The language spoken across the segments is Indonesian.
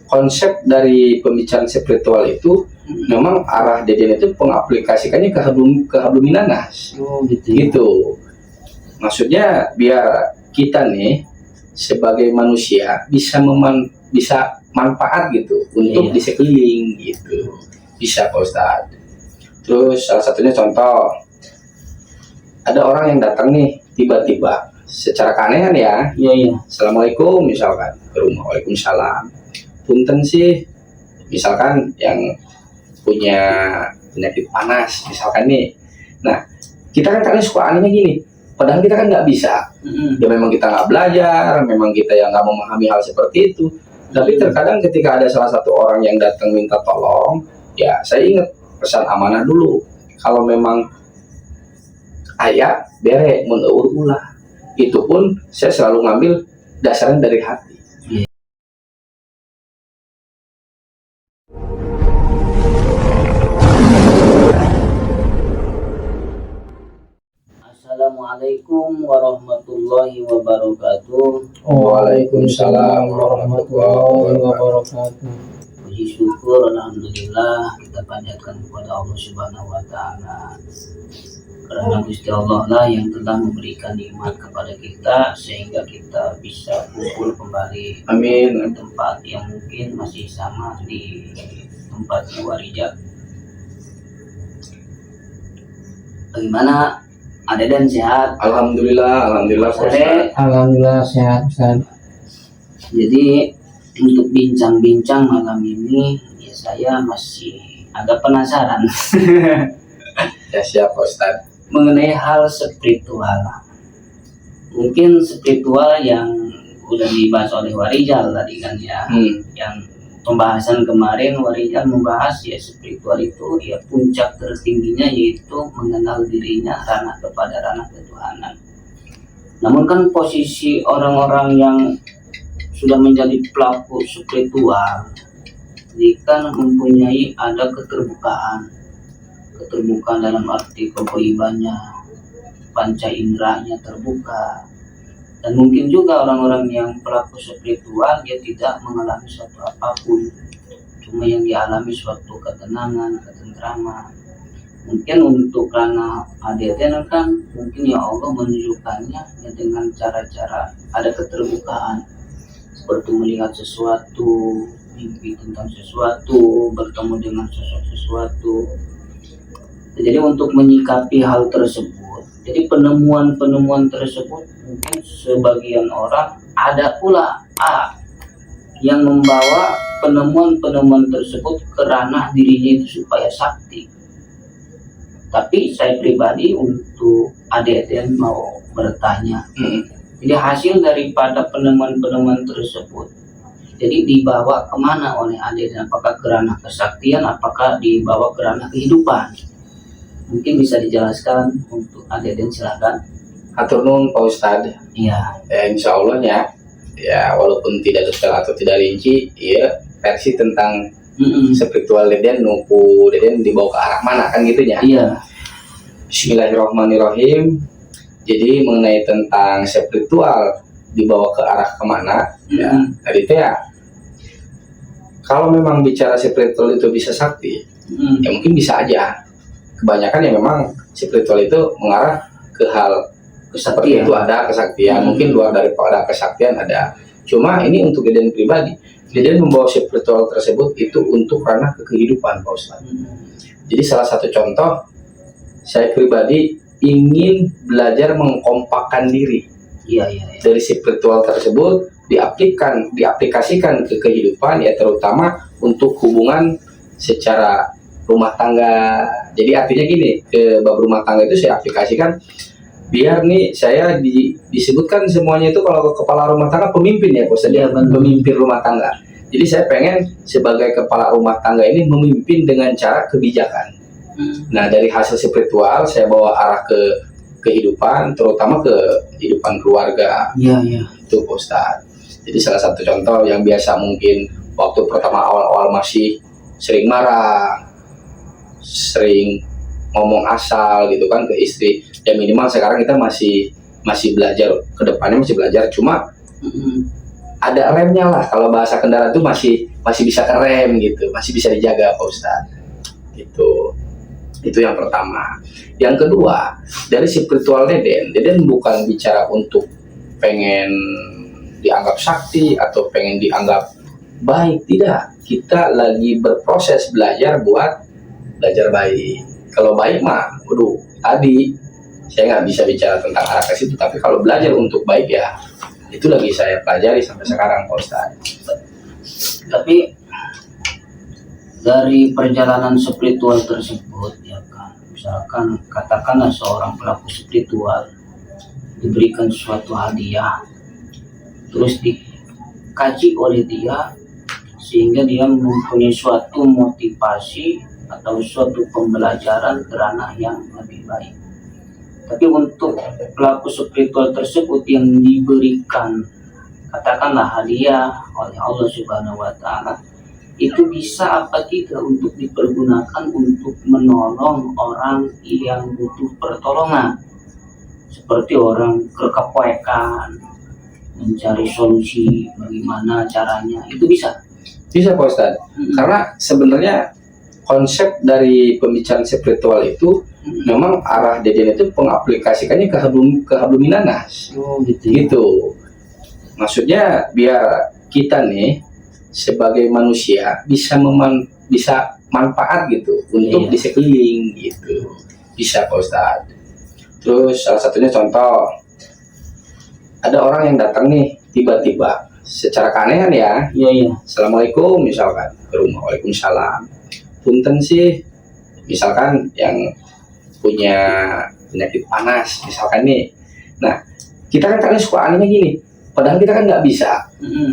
konsep dari pembicaraan spiritual itu memang arah Deden itu pengaplikasikannya ke habluminanas. Gitu ya. Gitu. Maksudnya biar kita nih sebagai manusia bisa manfaat gitu untuk di sekeliling gitu. Bisa Pak Ustadz. Terus salah satunya contoh, ada orang yang datang nih tiba-tiba secara keanehan ya. Iya. Assalamualaikum misalkan ke rumah. Waalaikumsalam. Punten sih, misalkan yang punya penyakit panas misalkan nih. Nah, kita kan kadang suka anehnya gini, padahal kita kan nggak bisa. Ya memang kita nggak belajar, memang kita yang nggak memahami hal seperti itu. Tapi terkadang ketika ada salah satu orang yang datang minta tolong, ya saya ingat pesan amanah dulu. Kalau memang ayat bere menurut ulah, itu pun saya selalu ngambil dasarnya dari hati. Assalamualaikum warahmatullahi wabarakatuh. Waalaikumsalam warahmatullahi wabarakatuh. Puji syukur alhamdulillah kita panjatkan kepada Allah Subhanahu wa taala. Karena Gusti Allah lah yang telah memberikan nikmat kepada kita sehingga kita bisa kumpul kembali. Amin. Di tempat yang mungkin masih sama di tempat Warijal. Bagaimana? Ada dan sehat. Alhamdulillah Ustaz. Alhamdulillah sehat Ustaz. Jadi untuk bincang-bincang malam ini ya saya masih agak penasaran Ya siap Ustaz. mengenai hal spiritual. Mungkin spiritual yang udah dibahas oleh Warijal tadi kan ya. Yang pembahasan kemarin Warijal membahas ya spiritual itu ya puncak tertingginya yaitu mengenal dirinya kepada ranah ketuhanan. Namun kan posisi orang-orang yang sudah menjadi pelaku spiritual jika mempunyai ada keterbukaan dalam arti kegoibannya, panca inderanya terbuka. Dan mungkin juga orang-orang yang pelaku spiritual dia tidak mengalami suatu apapun, cuma yang dialami suatu ketenangan, ketentraman. Mungkin untuk karena ADN kan mungkin ya Allah menunjukkannya ya dengan cara-cara ada keterbukaan, seperti melihat sesuatu, mimpi tentang sesuatu, bertemu dengan sosok sesuatu. Jadi untuk menyikapi hal tersebut, jadi penemuan-penemuan tersebut mungkin sebagian orang ada pula yang membawa penemuan-penemuan tersebut ke ranah dirinya itu supaya sakti. Tapi saya pribadi untuk ADN mau bertanya, jadi hasil daripada penemuan-penemuan tersebut, jadi dibawa kemana oleh ADN? Apakah ke ranah kesaktian, apakah dibawa ke ranah kehidupan? Mungkin bisa dijelaskan untuk ADN, silakan. Atur nuhun Pak Ustadz. Iya. Insya Allah ya walaupun tidak detail atau tidak rinci, ya versi tentang spiritual Deden nuku Deden dibawa ke arah mana kan gitunya. Iya. Bismillahirrahmanirrahim. Jadi mengenai tentang spiritual dibawa ke arah kemana? Ya tadi ya. Kalau memang bicara spiritual itu bisa sakti, ya mungkin bisa aja. Kebanyakan ya memang spiritual itu mengarah ke hal seperti itu, ada kesaktian, mungkin luar daripada kesaktian ada. Cuma ini untuk Deden pribadi, Deden membawa spiritual tersebut itu untuk ranah kehidupan Pak Ustadz. Jadi salah satu contoh, saya pribadi ingin belajar mengkompakkan diri. Dari spiritual tersebut diaplikasikan ke kehidupan, ya terutama untuk hubungan secara rumah tangga. Jadi artinya gini, ke bab rumah tangga itu saya aplikasikan biar nih saya disebutkan semuanya itu kalau kepala rumah tangga pemimpin ya Pak, pemimpin rumah tangga. Jadi saya pengen sebagai kepala rumah tangga ini memimpin dengan cara kebijakan. Nah dari hasil spiritual saya bawa arah ke kehidupan, terutama ke kehidupan keluarga. Itu Pak Ustadz. Jadi salah satu contoh yang biasa mungkin waktu pertama awal-awal masih sering marah, sering ngomong asal gitu kan ke istri. Ya minimal sekarang kita masih belajar, kedepannya masih belajar, cuma ada remnya lah. Kalau bahasa kendaraan itu masih bisa kerem gitu, masih bisa dijaga Pak Ustadz. Itu yang pertama. Yang kedua, dari spiritual Deden bukan bicara untuk pengen dianggap sakti atau pengen dianggap baik, tidak. Kita lagi berproses belajar buat belajar baik. Kalau baik mah, waduh, tadi saya nggak bisa bicara tentang arah ke situ, tapi kalau belajar untuk baik ya itu lagi saya pelajari sampai sekarang Pak Ustadz. Tapi dari perjalanan spiritual tersebut ya kan, misalkan katakanlah seorang pelaku spiritual diberikan suatu hadiah, terus dikaji oleh dia sehingga dia mempunyai suatu motivasi atau suatu pembelajaran ke ranah yang lebih baik. Tapi untuk pelaku spiritual tersebut yang diberikan katakanlah hadiah oleh Allah Subhanahu wa Ta'ala, itu bisa apa tidak untuk dipergunakan untuk menolong orang yang butuh pertolongan, seperti orang kekepoekan, mencari solusi bagaimana caranya, itu bisa Pak Ustadz. Karena sebenarnya konsep dari pembicaraan spiritual itu memang arah Deden itu pengaplikasikannya ke habluminanas. Oh gitu ya. Gitu. Maksudnya biar kita nih sebagai manusia bisa manfaat gitu untuk Iya. di sekeliling gitu. Bisa Pak Ustadz. Terus salah satunya contoh, ada orang yang datang nih tiba-tiba secara keanehan ya, Iya. Assalamualaikum misalkan ke rumah, Waalaikumsalam. Punten sih, misalkan yang punya penyakit panas misalkan nih. Nah, kita kan kadang suka anehnya gini, padahal kita kan nggak bisa.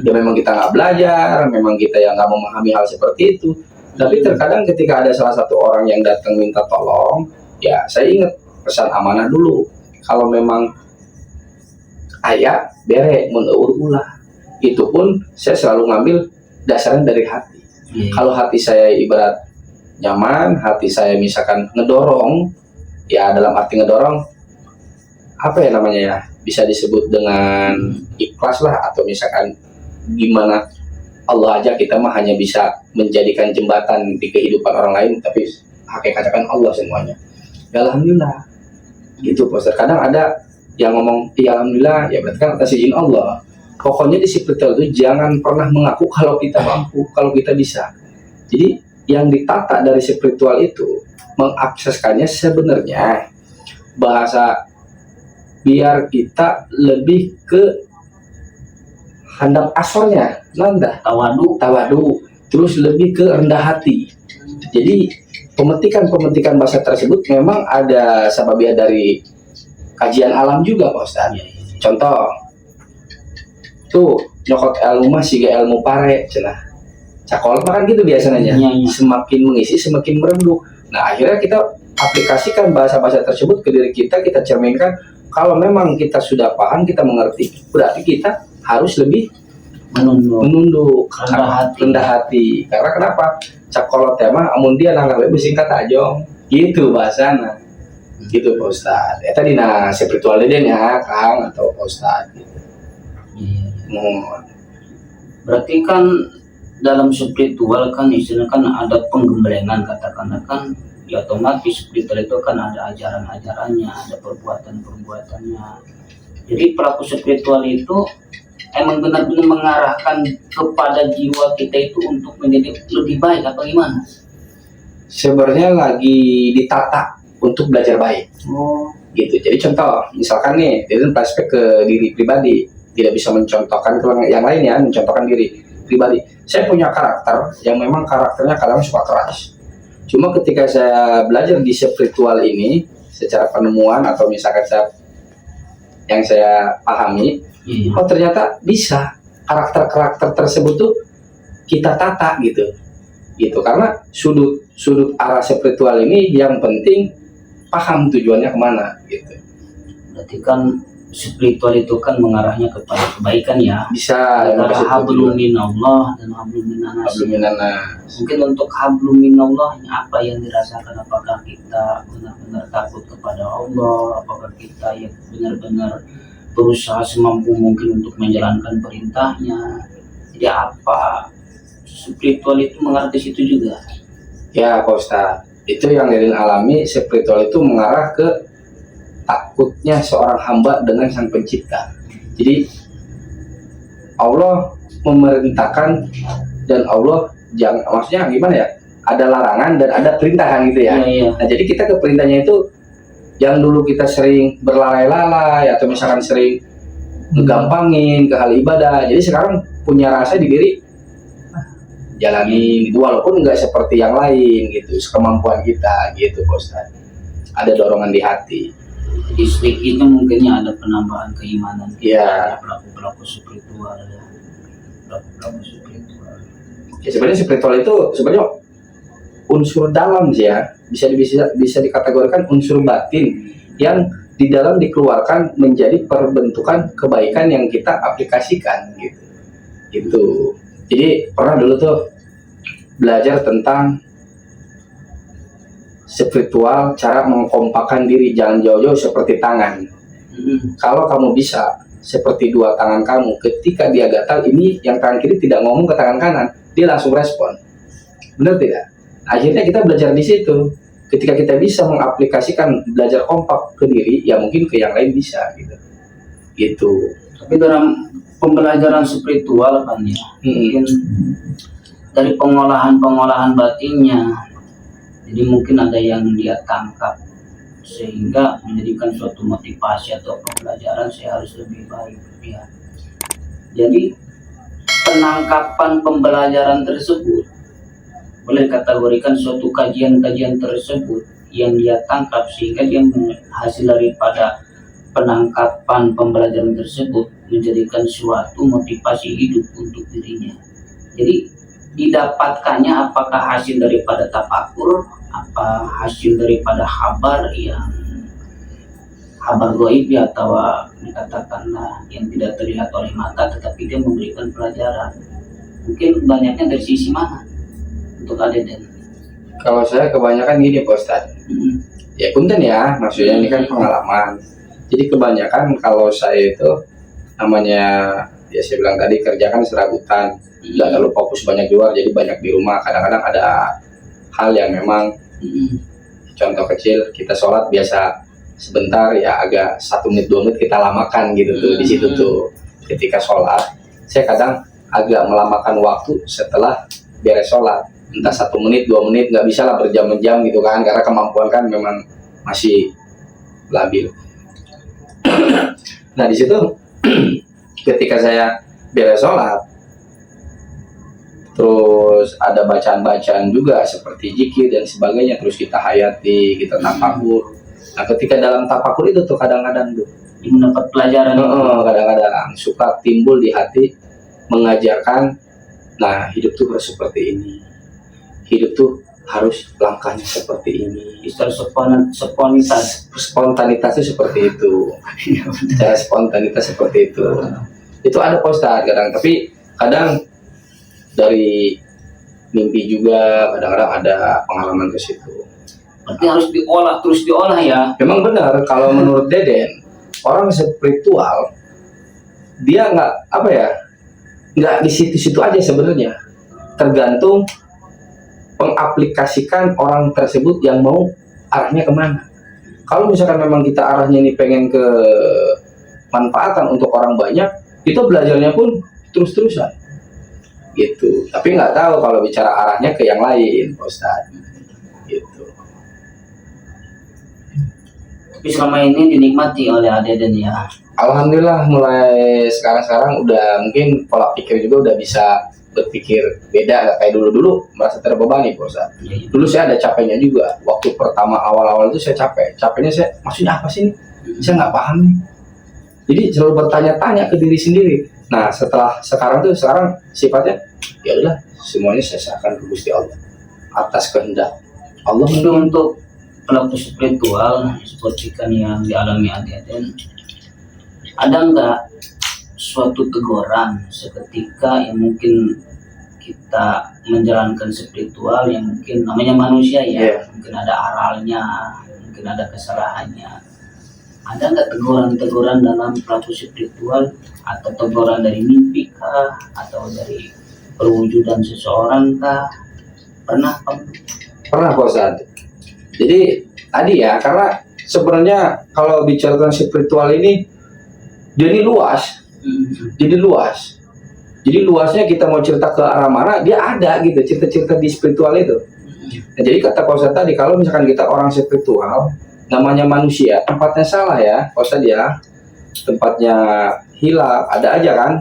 Ya memang kita nggak belajar, memang kita yang nggak memahami hal seperti itu. Tapi terkadang ketika ada salah satu orang yang datang minta tolong, ya saya ingat pesan amanah dulu. Kalau memang ayah bere ulah, itu pun saya selalu ngambil dasarnya dari hati. Kalau hati saya ibarat nyaman, hati saya misalkan ngedorong, ya dalam arti ngedorong apa ya namanya ya, bisa disebut dengan ikhlas lah, atau misalkan gimana, Allah aja kita mah hanya bisa menjadikan jembatan di kehidupan orang lain, tapi hakikatnya kan Allah semuanya. Ya alhamdulillah gitu Pak Ustadz. Kadang ada yang ngomong ya alhamdulillah, ya berarti kan atas izin Allah. Pokoknya di spiritual itu jangan pernah mengaku kalau kita mampu, kalau kita bisa. Jadi yang ditata dari spiritual itu mengakseskannya sebenarnya bahasa biar kita lebih ke handap asornya, nanda tawadu, terus lebih ke rendah hati. Jadi pemetikan bahasa tersebut memang ada sababnya dari kajian alam juga Pak Ustadz. Contoh tuh nyokot ilmu mah siga ilmu pare cenah. Cakol makan gitu biasanya. Semakin mengisi semakin merenduk. Nah akhirnya kita aplikasikan bahasa-bahasa tersebut ke diri kita, kita cerminkan. Kalau memang kita sudah paham, kita mengerti, berarti kita harus lebih menunduk, rendah hati. Karena kenapa? Cakol tema amun dia nanggap besingkat ajong gitu bahasana. Gitu Pak Ustadz. Eta dina spiritual Deden ya Kang atau Pak Ustadz gitu. Berarti kan dalam spiritual kan istilahnya kan ada penggemblengan, katakanlah kan ya otomatis spiritual itu kan ada ajaran-ajarannya, ada perbuatan-perbuatannya. Jadi pelaku spiritual itu emang benar-benar mengarahkan kepada jiwa kita itu untuk menjadi lebih baik apa gimana? Sebenarnya lagi ditata untuk belajar baik. Gitu. Jadi contoh, misalkan nih, dia flashback ke diri pribadi, tidak bisa mencontohkan ke yang lain ya, mencontohkan diri pribadi. Saya punya karakter yang memang karakternya kadang suka keras. Cuma ketika saya belajar di spiritual ini, secara penemuan atau misalkan yang saya pahami, oh ternyata bisa karakter-karakter tersebut tuh kita tata gitu. Karena sudut arah spiritual ini yang penting paham tujuannya kemana gitu. Berarti kan spiritual itu kan mengarahnya kepada kebaikan ya. Bisa antara hablum minallah dan hablum minannas. Mungkin untuk hablum minallah apa yang dirasakan, apakah kita benar-benar takut kepada Allah, apakah kita yang benar-benar berusaha semampu mungkin untuk menjalankan perintahnya. Jadi apa spiritual itu mengarah ke situ juga. Ya Pak Ustadz, itu yang Deden alami. Spiritual itu mengarah ke takutnya seorang hamba dengan sang pencipta. Jadi Allah memerintahkan dan Allah jangan, maksudnya gimana ya, ada larangan dan ada perintah kan gitu ya. Iya. Nah jadi kita ke perintahnya itu yang dulu kita sering berlalai-lalai atau misalkan sering ngegampangin ke hal ibadah, jadi sekarang punya rasa di diri jalanin gitu, walaupun nggak seperti yang lain gitu, sekemampuan kita gitu Pak Ustadz. Ada dorongan di hati. Jadi sedikitnya mungkinnya ada penambahan keimanan kita, Iya. pelaku-pelaku spiritual ya. Pelaku-pelaku spiritual. Ya sebenarnya spiritual itu sebenarnya unsur dalam sih ya, bisa dikategorikan unsur batin yang di dalam dikeluarkan menjadi perbentukan kebaikan yang kita aplikasikan gitu. Jadi pernah dulu tuh belajar tentang spiritual, cara mengkompakkan diri, jangan jauh-jauh seperti tangan. Kalau kamu bisa seperti dua tangan kamu, ketika dia gatal, ini yang tangan kiri tidak ngomong ke tangan kanan, dia langsung respon. Benar tidak? Akhirnya kita belajar di situ. Ketika kita bisa mengaplikasikan belajar kompak ke diri, ya mungkin ke yang lain bisa gitu. Tapi dalam pembelajaran spiritual kan ya, mungkin dari pengolahan batinnya, jadi mungkin ada yang dia tangkap sehingga menjadikan suatu motivasi atau pembelajaran saya harus lebih baik ya. Jadi penangkapan pembelajaran tersebut boleh kategorikan suatu kajian-kajian tersebut yang dia tangkap sehingga dia hasil daripada penangkapan pembelajaran tersebut menjadikan suatu motivasi hidup untuk dirinya. Jadi didapatkannya apakah hasil daripada tafakur, apa hasil daripada kabar gaib ya, atau dikatakanlah yang tidak terlihat oleh mata tetapi dia memberikan pelajaran. Mungkin banyaknya dari sisi mana untuk Deden? Kalau saya kebanyakan gini Pak Ustadz, ya punten ya, maksudnya ini kan pengalaman. Jadi kebanyakan kalau saya itu namanya, ya saya bilang tadi, kerjakan serabutan, nggak terlalu fokus banyak di luar, jadi banyak di rumah. Kadang-kadang ada hal yang memang, contoh kecil, kita sholat biasa sebentar ya, agak 1 menit 2 menit kita lamakan gitu tuh di situ tuh. Ketika sholat, saya kadang agak melamakan waktu setelah beres sholat, entah 1 menit 2 menit, nggak bisa lah berjam-jam gitu kan, karena kemampuan kan memang masih labil. Nah di situ ketika saya beres sholat, terus ada bacaan-bacaan juga seperti zikir dan sebagainya, terus kita hayati, kita tafakur. Nah ketika dalam tafakur itu tuh kadang-kadang tuh mendapat pelajaran, kadang-kadang suka timbul di hati mengajarkan, nah hidup tuh harus seperti ini, hidup tuh harus langkahnya seperti ini, spontanitas itu seperti itu, cara spontanitas seperti itu ada Ustadz kadang, tapi kadang dari mimpi juga, kadang-kadang ada pengalaman ke situ. Berarti harus terus diolah ya. Memang benar, kalau menurut Deden, orang spiritual dia nggak di situ-situ aja sebenarnya, tergantung mengaplikasikan orang tersebut yang mau arahnya kemana. Kalau misalkan memang kita arahnya ini pengen ke manfaatan untuk orang banyak, itu belajarnya pun terus-terusan gitu. Tapi nggak tahu kalau bicara arahnya ke yang lain, Pak Ustadz gitu. Tapi selama ini dinikmati oleh Deden ya. Alhamdulillah, mulai sekarang udah mungkin pola pikir juga udah bisa berpikir beda, nggak kayak dulu merasa terbebani Pak Ustadz. Dulu saya ada capeknya juga, waktu pertama awal-awal itu saya capeknya saya, maksudnya apa sih ini? Saya nggak paham nih. Jadi selalu bertanya-tanya ke diri sendiri. Nah setelah sekarang sifatnya ya udah, semuanya saya serahkan ke Gusti Allah atas kehendak Allah. Untuk pelaku spiritual seperti kan yang dialami Deden, ada nggak suatu teguran seketika yang mungkin kita menjalankan spiritual yang mungkin namanya manusia ya, mungkin ada aralnya, mungkin ada kesalahannya. Ada nggak teguran dalam pelaku spiritual, atau teguran dari mimpi kah, atau dari perwujudan seseorang kah? Pernah Pak? Pernah Pak Ustadz. Jadi tadi ya, karena sebenarnya kalau bicara tentang spiritual ini, dia ini luas. Jadi luas. Jadi luasnya kita mau cerita ke arah mana, dia ada gitu cerita-cerita di spiritual itu. Nah, jadi kata Pak Ustadz tadi, kalau misalkan kita orang spiritual, namanya manusia, tempatnya salah ya Pak Ustadz ya. Tempatnya hilaf, ada aja kan.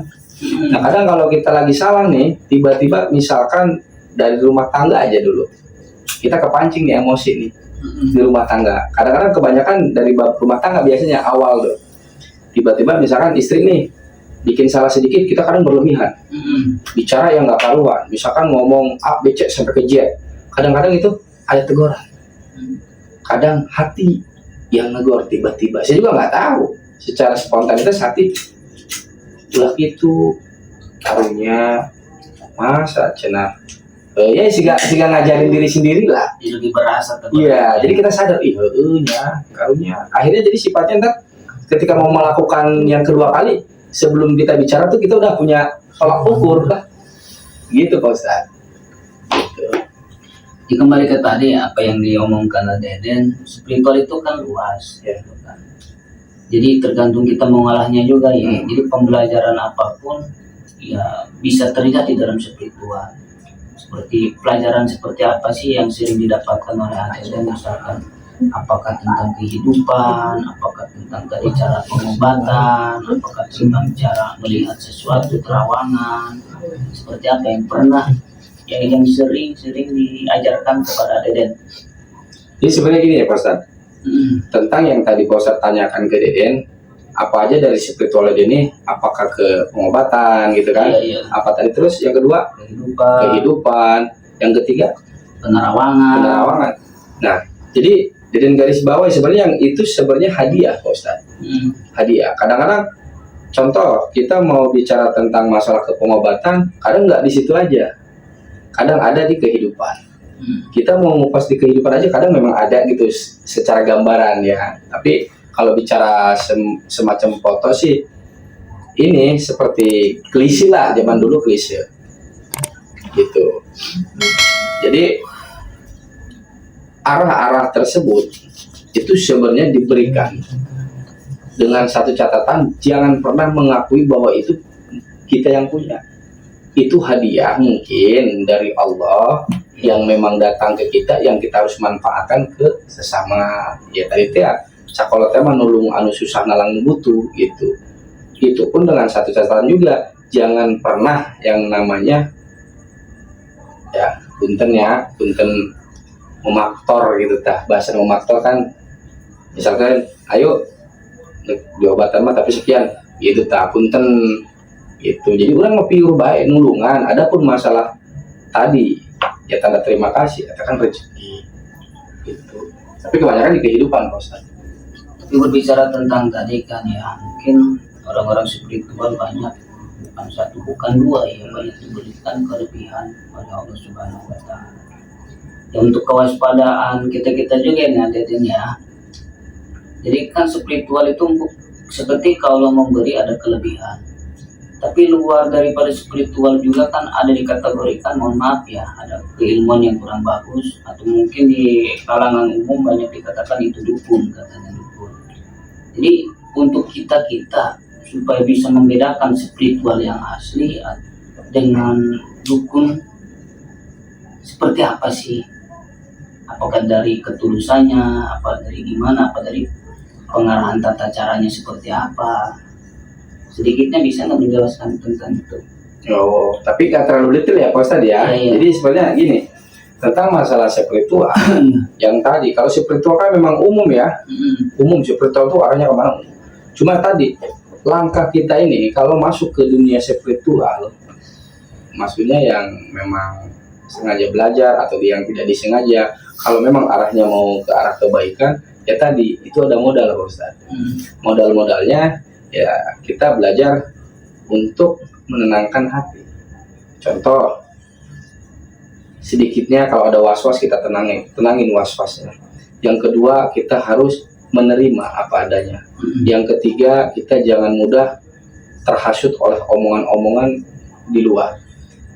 Nah kadang kalau kita lagi salah nih, tiba-tiba misalkan dari rumah tangga aja dulu, kita kepancing nih emosi nih di rumah tangga. Kadang-kadang kebanyakan dari rumah tangga biasanya awal tuh, tiba-tiba misalkan istri nih bikin salah sedikit, kita kadang berlebihan, bicara yang nggak karuan, misalkan ngomong A, B, C sampai ke Z. Kadang-kadang itu ada teguran, kadang hati yang negor tiba-tiba. Saya juga nggak tahu, secara spontanitas hati ulah itu karunya masa cenah. Ya siga ngajarin diri sendiri lah. Jadi lebih berasa. Iya, jadi kita sadar, karunya. Akhirnya jadi sifatnya ntar ketika mau melakukan yang kedua kali, sebelum kita bicara tuh kita udah punya tolak ukur lah. Gitu Pak Ustadz. Gitu. Jadi kembali ke tadi apa yang diomongkan Deden, spiritual itu kan luas ya kan. Jadi tergantung kita mau ngalahnya juga ya. Jadi pembelajaran apapun ya bisa terjadi dalam spiritual. Seperti pelajaran seperti apa sih yang sering didapatkan oleh Deden, misalkan apakah tentang kehidupan, apakah tentang dari cara pengobatan, apakah tentang cara melihat sesuatu terawangan, seperti apa yang pernah yang sering diajarkan kepada Deden. Jadi sebenarnya gini ya Pak Ustadz, tentang yang tadi Pak Ustadz tanyakan ke Deden, apa aja dari spiritual ini, apakah ke pengobatan gitu kan, apa tadi, terus yang kedua kehidupan, yang ketiga penerawangan. Nah jadi Deden garis bawah sebenarnya yang itu sebenarnya hadiah Pak Ustadz. Hadiah. Kadang-kadang contoh kita mau bicara tentang masalah kepengobatan, kadang nggak di situ aja, kadang ada di kehidupan. Kita mau ngupas di kehidupan aja kadang memang ada gitu secara gambaran ya. Tapi kalau bicara semacam foto sih, ini seperti klise lah, zaman dulu klise gitu. Jadi arah-arah tersebut itu sebenarnya diberikan dengan satu catatan, jangan pernah mengakui bahwa itu kita yang punya. Itu hadiah mungkin dari Allah yang memang datang ke kita, yang kita harus manfaatkan ke sesama. Ya tadi ya sakola tema nulung anu susah nalang butuh gitu. Itu pun dengan satu catatan juga, jangan pernah yang namanya ya punten memaktor gitu tah. Bahasa memaktor kan misalkan ayo diobatan mah tapi sekian gitu tah, punten gitu. Jadi orang mau piur baik nulungan, adapun masalah tadi ya tanda terima kasih, katakan rezeki gitu. Tapi kebanyakan di kehidupan Pak Ustaz. Tapi berbicara tentang tadi kan ya, mungkin orang-orang spiritual banyak, bukan satu bukan dua ya, banyak diberikan kelebihan oleh Allah Subhanahu wa Ta'ala. Ya, untuk kewaspadaan kita juga yang ngadetin ya. Jadi kan spiritual itu seperti kalau memberi ada kelebihan. Tapi luar daripada spiritual juga kan ada dikategorikan, mohon maaf ya, ada keilmuan yang kurang bagus, atau mungkin di kalangan umum banyak dikatakan itu dukun, katanya dukun. Jadi untuk kita supaya bisa membedakan spiritual yang asli dengan dukun, seperti apa sih? Apakah dari ketulusannya, apa dari gimana, apa dari pengarahan tata caranya seperti apa? Sedikitnya bisa nggak menjelaskan tentang itu? Oh, tapi nggak terlalu detail ya Pak Ustadz ya. Iya. Jadi sebenarnya gini, tentang masalah spiritual yang tadi, kalau spiritual kan memang umum ya, umum spiritual itu arahnya kemana? Cuma tadi langkah kita ini kalau masuk ke dunia spiritual, maksudnya yang memang sengaja belajar atau yang tidak disengaja, kalau memang arahnya mau ke arah kebaikan, ya tadi itu ada modal Pak Ustaz. Modal-modalnya ya kita belajar untuk menenangkan hati. Contoh, sedikitnya kalau ada was-was kita tenangin was-wasnya. Yang kedua, kita harus menerima apa adanya. Yang ketiga, kita jangan mudah terhasut oleh omongan-omongan di luar.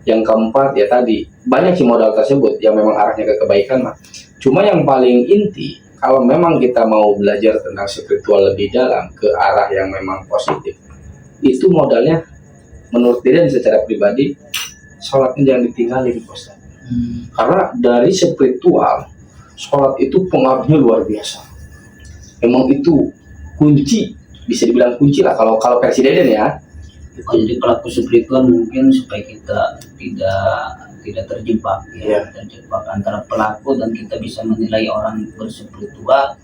Yang keempat ya tadi, banyak sih modal tersebut yang memang arahnya ke kebaikan mah. Cuma yang paling inti, kalau memang kita mau belajar tentang spiritual lebih dalam ke arah yang memang positif, itu modalnya menurut Deden secara pribadi, sholatnya jangan ditinggalin, Ustaz. Karena dari spiritual, sholat itu pengaruhnya luar biasa. Emang itu kunci, bisa dibilang kunci lah kalau versi Deden ya. Jadi pelaku spiritual mungkin supaya kita tidak terjebak Iya. terjebak antara pelaku dan kita bisa menilai orang berspiritual.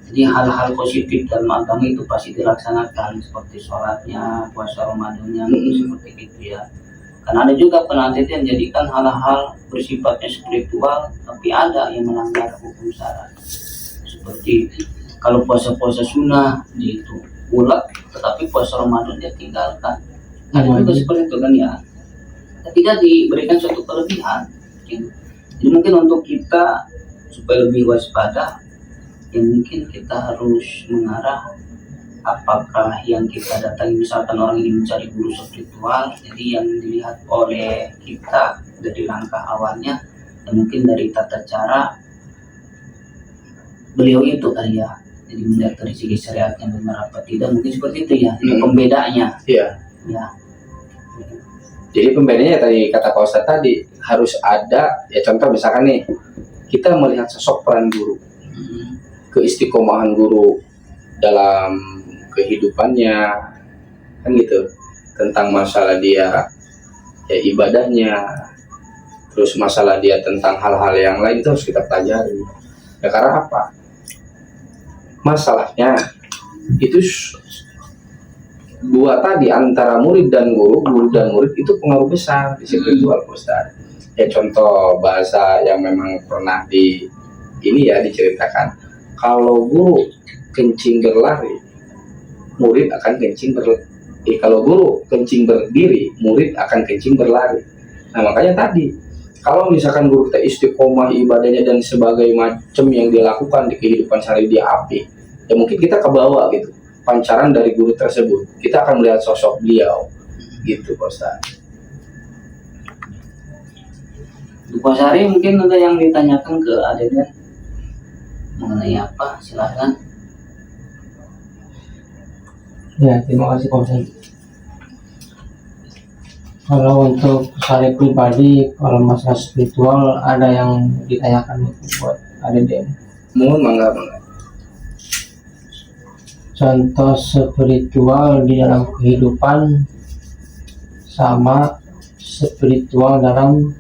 Jadi hal-hal positif dalam agama itu pasti dilaksanakan seperti sholatnya, puasa Ramadannya, seperti itu ya. Karena ada juga penelitian yang jadikan hal-hal bersifatnya spiritual tapi ada yang melanggar hukum syara. Seperti kalau puasa-puasa sunnah itu ulat, tetapi puasa Ramadan dia tinggalkan. Ada juga seperti itu kan ya. Tidak diberikan suatu kelebihan. Gitu. Jadi mungkin untuk kita supaya lebih waspada, ya mungkin kita harus mengarah apakah yang kita datangi, misalkan orang ini mencari guru spiritual, jadi yang dilihat oleh kita dari langkah awalnya, ya mungkin dari tata cara beliau itu kali ya. Jadi melihat dari segi syariatnya benar apa tidak, mungkin seperti itu ya. Itu pembedanya. Iya. Ya. Jadi pembedanya tadi kata Pak Ustadz tadi harus ada ya, contoh misalkan nih kita melihat sosok peran guru, keistiqomahan guru dalam kehidupannya kan gitu, tentang masalah dia ya ibadahnya, terus masalah dia tentang hal-hal yang lain itu harus kita pelajari ya. Karena apa? Masalahnya itu dua tadi, antara murid dan guru dan murid itu pengaruh besar di spiritual Ustaz. Ya contoh bahasa yang memang pernah diceritakan, kalau guru kencing berlari, murid akan kencing kalau guru kencing berdiri, murid akan kencing berlari. Nah makanya tadi kalau misalkan guru kita istiqomah ibadahnya dan sebagai macam yang dia lakukan di kehidupan sehari dia apik, ya mungkin kita kebawa gitu pancaran dari guru tersebut, kita akan melihat sosok beliau gitu Pak Ustaz. Pak Sari mungkin ada yang ditanyakan ke Aden mengenai apa, silakan. Ya, terima kasih Pak Ustaz. Kalau untuk saya pribadi, kalau masalah spiritual ada yang ditanyakan itu buat Aden. Mohon mangga. Contoh spiritual di dalam kehidupan sama spiritual dalam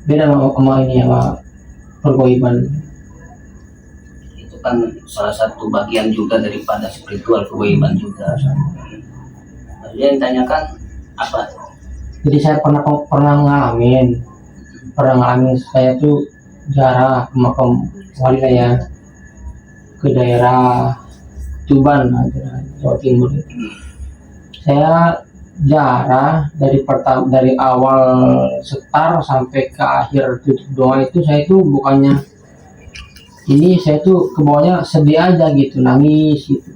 beda sama ini sama pergoiban. Itu kan salah satu bagian juga daripada spiritual, kewajiban juga. Jadi yang ditanyakan apa? Jadi saya pernah ngalamin saya tuh jarah ke makam wali saya ke daerah Tuban, Jawa Timur. Saya jarah dari awal setar sampai ke akhir tutup doa itu, saya tuh bukannya ini, saya tuh kebawahnya sedih aja gitu, nangis gitu.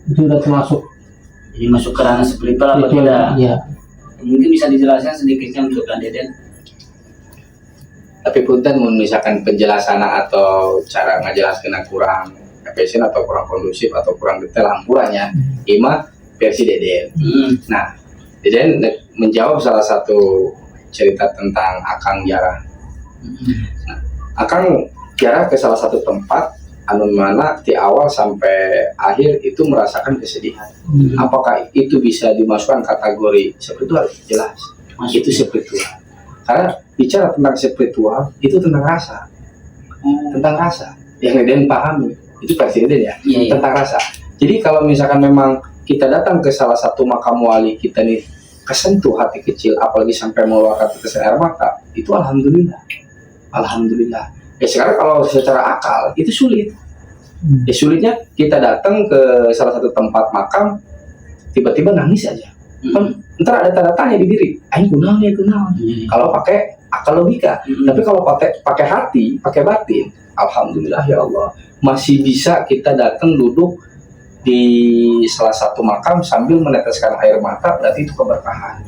Itu udah termasuk Jadi masuk ke ranah spiritual apa tidak? Iya. Mungkin bisa dijelaskan sedikitnya untuk Deden. Tapi punten misalkan penjelasan atau cara ngajelaskeun kurang efisien atau kurang kondusif atau kurang detail hampurannya, ima versi Deden. Nah, Deden menjawab salah satu cerita tentang Akang Jarah. Nah, Akang Jarah ke salah satu tempat anu mana di awal sampai akhir itu merasakan kesedihan. Apakah itu bisa dimasukkan kategori spiritual? Jelas, itu spiritual. Karena bicara tentang spiritual itu tentang rasa, tentang rasa yang Deden pahami itu versi Deden ya, tentang rasa. Jadi kalau misalkan memang kita datang ke salah satu makam wali, kita nih kesentuh hati kecil, apalagi sampai mengeluarkan tetesan air mata, itu alhamdulillah. Ya sekarang kalau secara akal itu sulit. Ya sulitnya kita datang ke salah satu tempat makam, tiba-tiba nangis aja. Ntar ada tanda tanya di diri, aing kunaon. Kalau pakai akal logika, tapi kalau pakai hati, pakai batin, alhamdulillah ya Allah, masih bisa kita datang duduk di salah satu makam sambil meneteskan air mata, berarti itu keberkahan.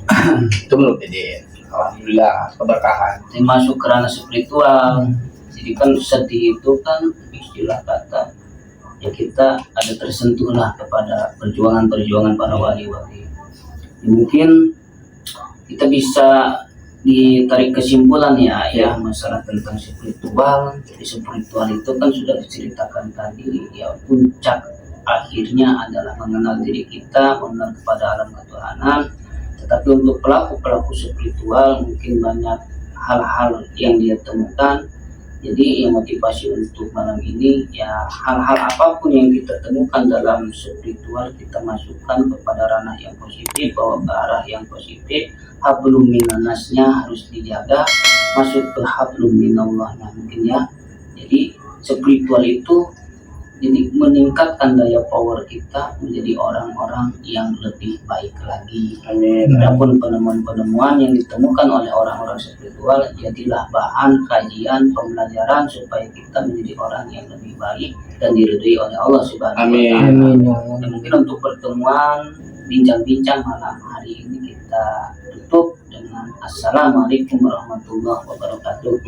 Itu menurut Dede. Alhamdulillah keberkahan. Masuk ke ranah spiritual. Jadi kan sedih itu kan istilah kata ya, kita ada tersentuhlah kepada perjuangan para wali-wali. Mungkin kita bisa ditarik kesimpulan ya masalah tentang spiritual. Jadi spiritual itu kan sudah diceritakan tadi ya, puncak akhirnya adalah mengenal diri kita, mengenal kepada alam ketuhanan. Tetapi untuk pelaku spiritual mungkin banyak hal-hal yang dia temukan. Jadi yang motivasi untuk malam ini ya, hal-hal apapun yang kita temukan dalam spiritual kita masukkan kepada ranah yang positif, bawa ke arah yang positif. Hablum minannasnya harus dijaga, masuk ke hablum minallahnya mungkin ya. Jadi spiritual itu jadi meningkatkan daya power kita menjadi orang-orang yang lebih baik lagi. Amin. Adapun penemuan-penemuan yang ditemukan oleh orang-orang spiritual jadilah bahan kajian pembelajaran supaya kita menjadi orang yang lebih baik dan diridhoi oleh Allah Subhanahu wa Amin. Ta'ala. Amin ya Allah. Dan mungkin untuk pertemuan bincang-bincang malam hari ini kita tutup dengan Assalamualaikum warahmatullahi wabarakatuh.